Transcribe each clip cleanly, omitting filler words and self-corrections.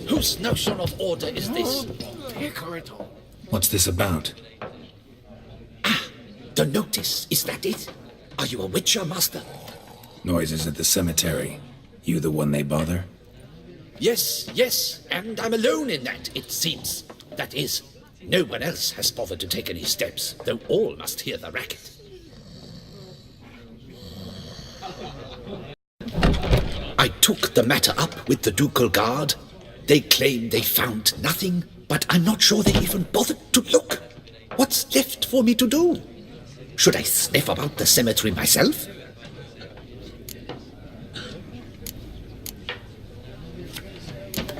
Whose notion of order is this? What's this about? The notice, is that it? Are you a witcher, master? Noises at the cemetery. You the one they bother? Yes, and I'm alone in that, it seems. That is, no one else has bothered to take any steps, though all must hear the racket. I took the matter up with the ducal guard. They claim they found nothing, but I'm not sure they even bothered to look. What's left for me to do? Should I sniff about the cemetery myself?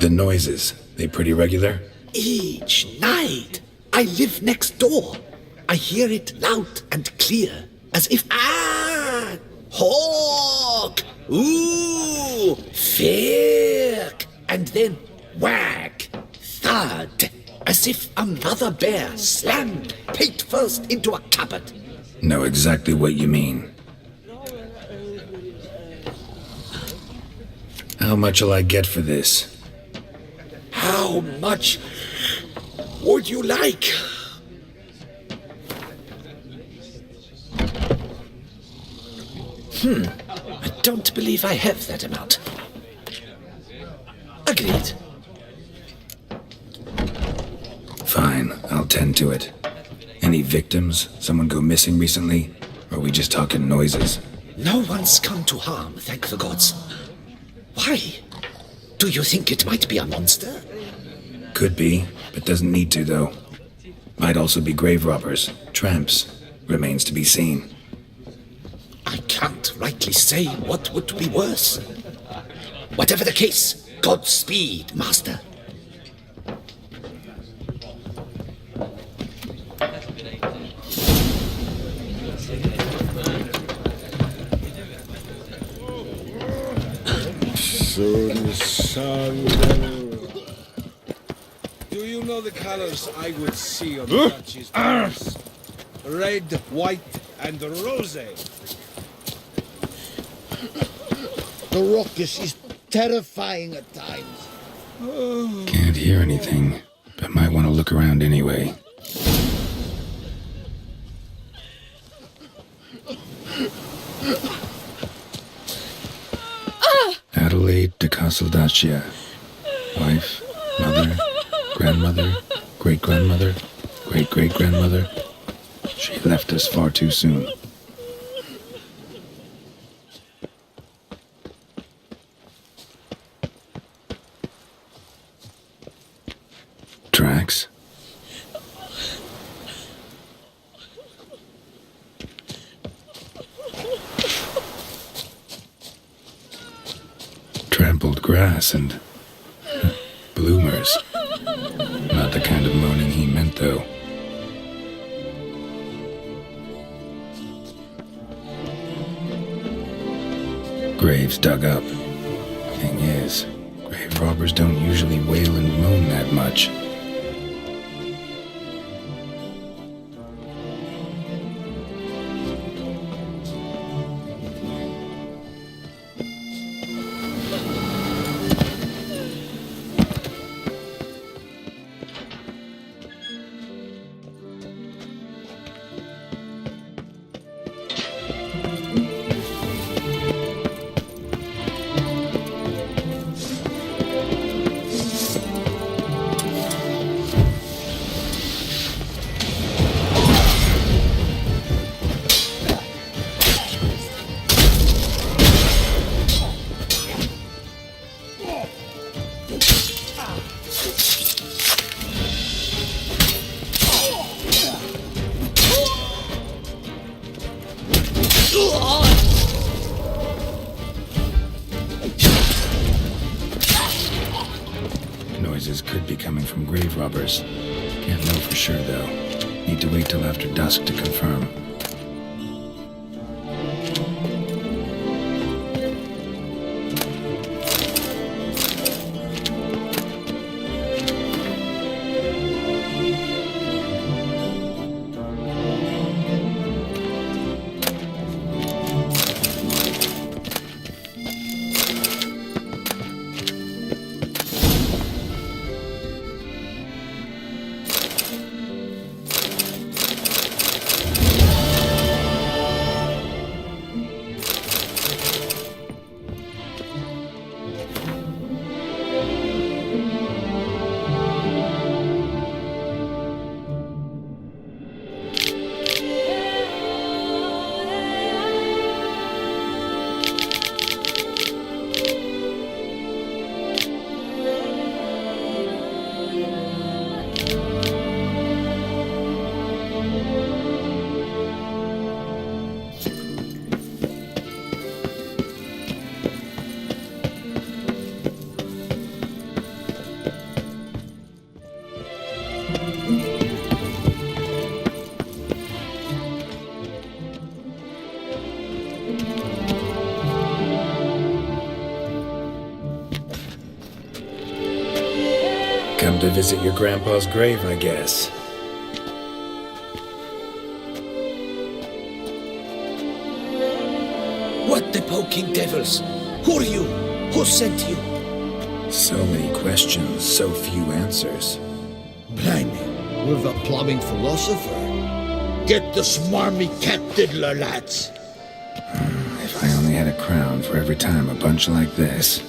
The noises, they pretty regular? Each night. I live next door. I hear it loud and clear, as if hawk, ooh, firk, and then whack, thud, as if a mother bear slammed pate first into a cupboard. Know exactly what you mean. How much'll I get for this? How much would you like? I don't believe I have that amount. Agreed. Fine, I'll tend to it. Any victims? Someone go missing recently? Or are we just talking noises? No one's come to harm, thank the gods. Why? Do you think it might be a monster? Could be, but doesn't need to, though. Might also be grave robbers, tramps. Remains to be seen. I can't rightly say what would be worse. Whatever the case, Godspeed, master. Do you know the colors I would see on the Dutch's dress? Red, white, and rose. The ruckus is terrifying at times. Can't hear anything, but might want to look around anyway. Adelaide de Casteldacia. Wife, mother, grandmother, great-grandmother, great-great-grandmother. She left us far too soon. Tracks? Trampled grass and bloomers. Not the kind of moaning he meant, though. Graves dug up. Thing is, grave robbers don't usually wail and moan that much. Noises could be coming from grave robbers. Can't know for sure, though. Need to wait till after dusk to confirm. Come to visit your grandpa's grave, I guess. What the poking devils? Who are you? Who sent you? So many questions, so few answers. Blimey, we're the plumbing philosopher. Get the smarmy cat diddler, lads. If I only had a crown for every time a bunch like this.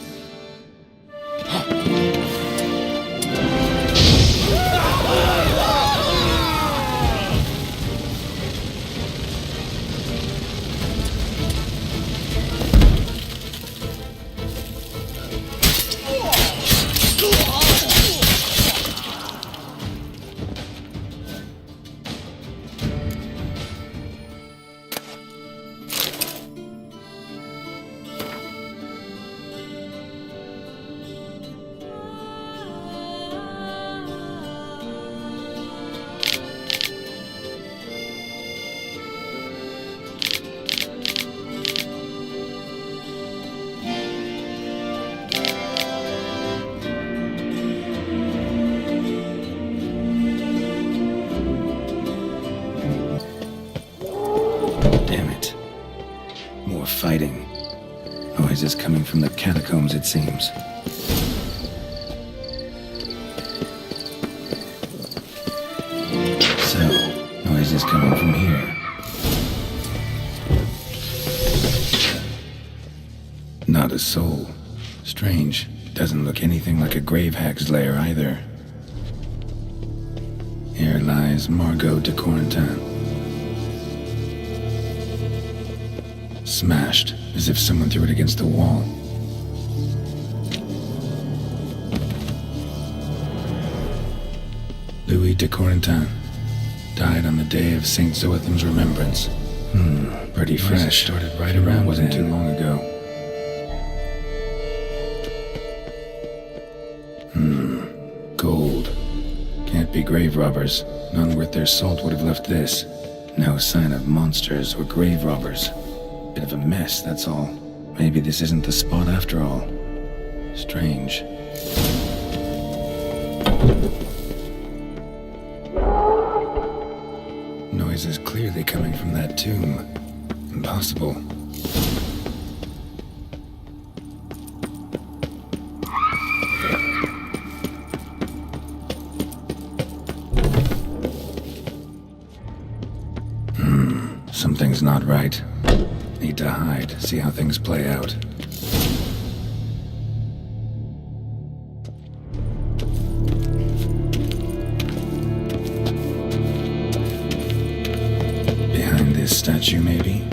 Damn it. More fighting. Noises coming from the catacombs, it seems. So, noises coming from here. Not a soul. Strange. Doesn't look anything like a grave hag's lair either. Here lies Margot de Corentin. Smashed, as if someone threw it against the wall. Louis de Corentin died on the day of Saint Zoetham's remembrance. Pretty fresh. Started right around wasn't too long ago. Gold. Can't be grave robbers. None worth their salt would have left this. No sign of monsters or grave robbers. Bit of a mess, that's all. Maybe this isn't the spot after all. Strange. Noise is clearly coming from that tomb. Impossible. Something's not right. Need to hide, see how things play out. Behind this statue, maybe?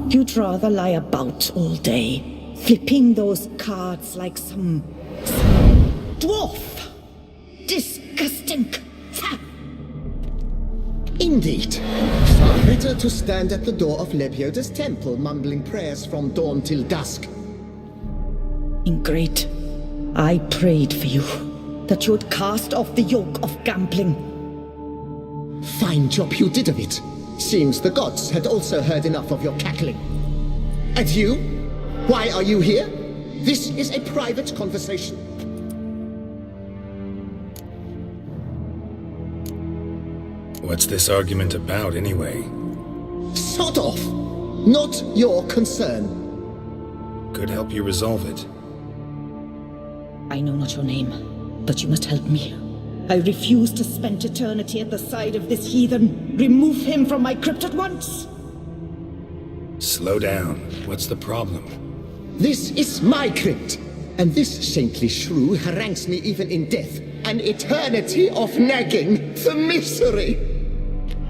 You'd rather lie about all day, flipping those cards like some dwarf. Disgusting. Indeed. Far better to stand at the door of Lebioda's temple, mumbling prayers from dawn till dusk. Ingrate, I prayed for you, that you would cast off the yoke of gambling. Fine job you did of it. Seems the gods had also heard enough of your cackling. And you? Why are you here? This is a private conversation. What's this argument about, anyway? Sod off! Not your concern. Could help you resolve it. I know not your name, but you must help me. I refuse to spend eternity at the side of this heathen. Remove him from my crypt at once! Slow down. What's the problem? This is my crypt, and this saintly shrew harangues me even in death. An eternity of nagging, the misery!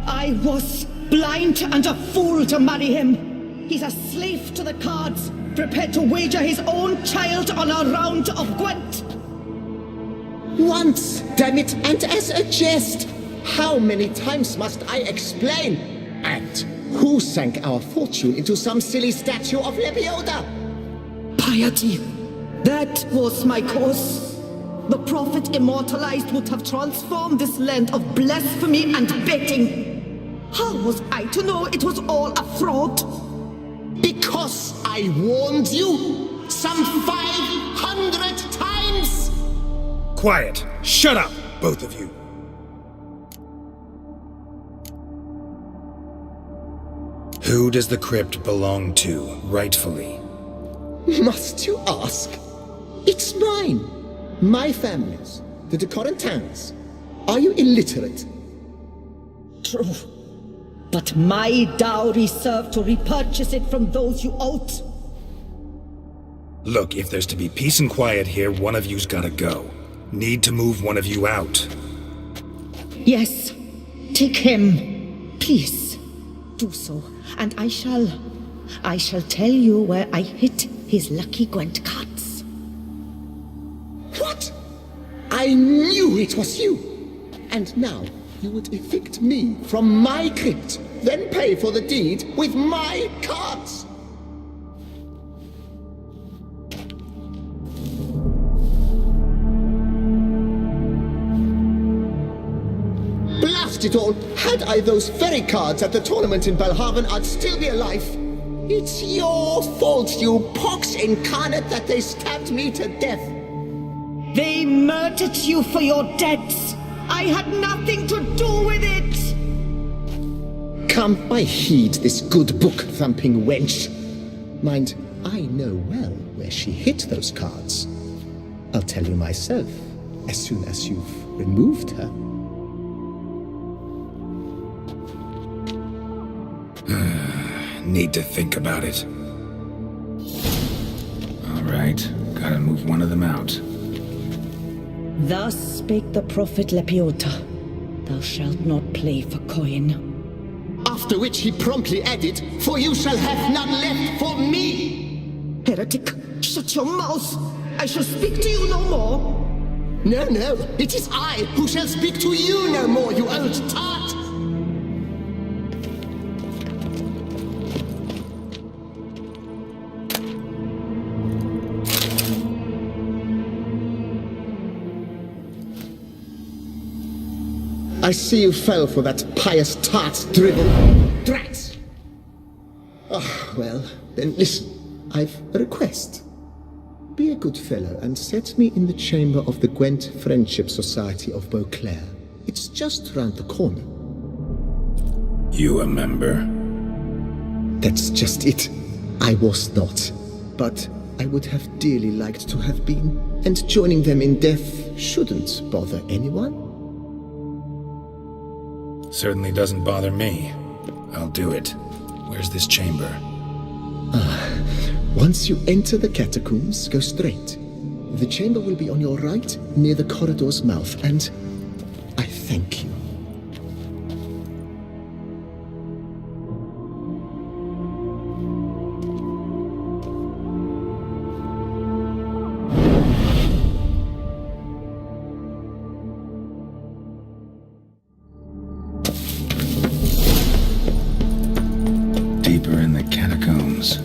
I was blind and a fool to marry him. He's a slave to the cards, prepared to wager his own child on a round of Gwent. Once, damn it, and as a jest! How many times must I explain? And who sank our fortune into some silly statue of Lebioda? Piety. That was my cause. The prophet immortalized would have transformed this land of blasphemy and betting. How was I to know it was all a fraud? Because I warned you some 500 times! Quiet. Shut up, both of you. Who does the crypt belong to, rightfully? Must you ask? It's mine. My family's. The de Corentins. Are you illiterate? True. But my dowry served to repurchase it from those you owed. Look, if there's to be peace and quiet here, one of you's gotta go. Need to move one of you out. Yes. Take him. Please. Do so. And I shall tell you where I hid his lucky Gwent cards. What? I knew it was you! And now you would evict me from my crypt, then pay for the deed with my cards! Blast it all! Had I those very cards at the tournament in Belhaven, I'd still be alive. It's your fault, you pox incarnate, that they stabbed me to death. They murdered you for your debts. I had nothing to do with it. Come, I heed this good book-thumping wench. Mind, I know well where she hid those cards. I'll tell you myself, as soon as you've removed her. Need to think about it. All right, gotta move one of them out. Thus spake the prophet Lepiota. Thou shalt not play for coin. After which he promptly added, "For you shall have none left for me!" Heretic, shut your mouth! I shall speak to you no more! No, it is I who shall speak to you no more, you old tart! I see you fell for that pious tart's dribble. Drats! Oh, well, then listen. I've a request. Be a good fellow and set me in the chamber of the Gwent Friendship Society of Beauclair. It's just round the corner. You a member? That's just it. I was not. But I would have dearly liked to have been. And joining them in death shouldn't bother anyone. Certainly doesn't bother me. I'll do it. Where's this chamber? Once you enter the catacombs, go straight. The chamber will be on your right, near the corridor's mouth, and I thank you. Deeper in the catacombs.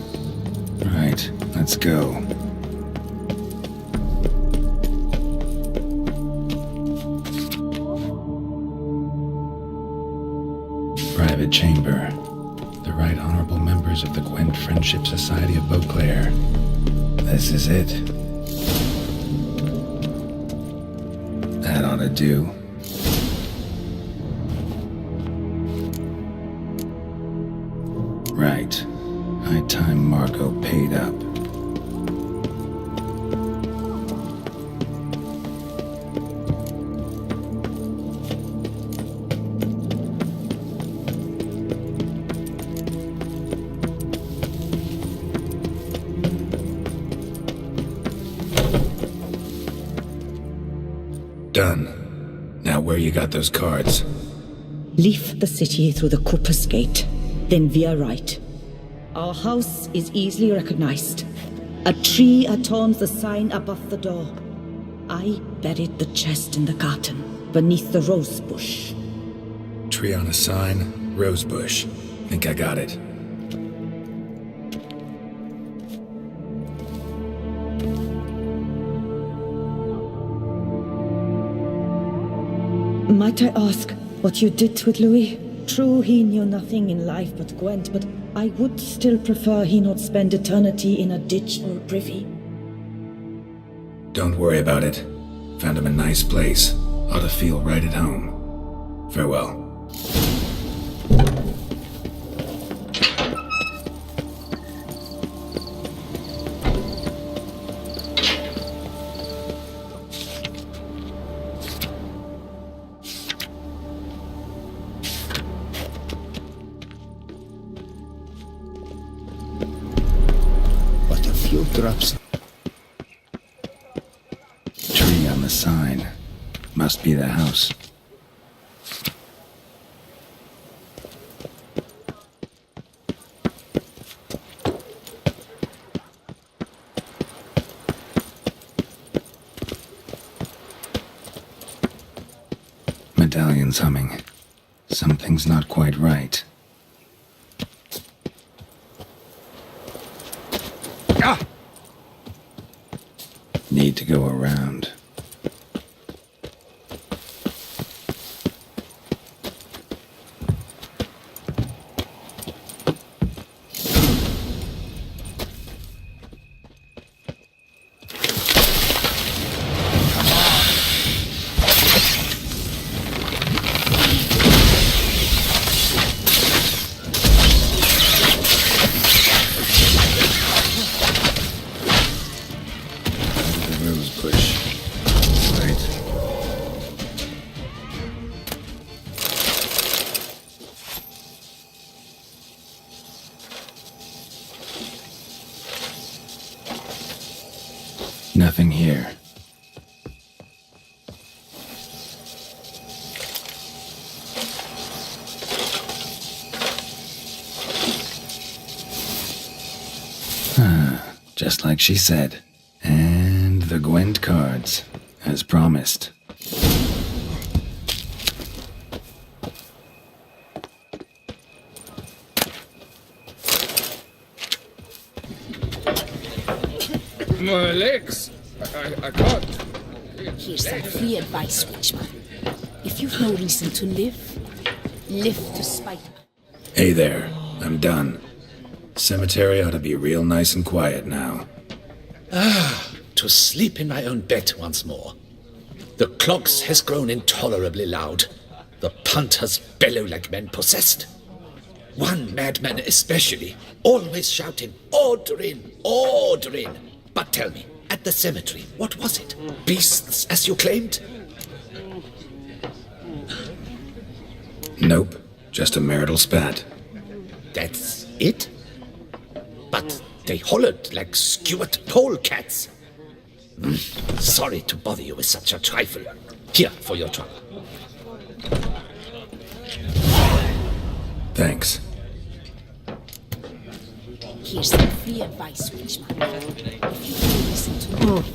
Right, let's go. Private chamber. The Right Honorable members of the Gwent Friendship Society of Beauclair. This is it. That ought to do. Right. High time Margot paid up. Done. Now where you got those cards? Leave the city through the Cooper's Gate, then veer right. Our house is easily recognized. A tree adorns the sign above the door. I buried the chest in the garden, beneath the rose bush. Tree on a sign, rosebush. Think I got it. Might I ask what you did with Louis? True, he knew nothing in life but Gwent, but I would still prefer he not spend eternity in a ditch or a privy. Don't worry about it. Found him a nice place. Ought to feel right at home. Farewell. But a few drops. Tree on the sign. Must be the house. Medallion's humming. Something's not quite right. Need to go around. Nothing here. Just like she said. And the Gwent cards, as promised. My legs. I can't. Here's some free advice, Witchman. If you've no reason to live, live to spite her. Hey there, I'm done. Cemetery ought to be real nice and quiet now. To sleep in my own bed once more. The clogs has grown intolerably loud. The punters bellow like men possessed. One madman especially, always shouting, "Order in! Order in!" But tell me, at the cemetery, what was it? Beasts, as you claimed? Nope, just a marital spat. That's it? But they hollered like skewered polecats. Sorry to bother you with such a trifle. Here, for your trouble. Thanks. Here's some free advice, Witchman. If you've no reason to live,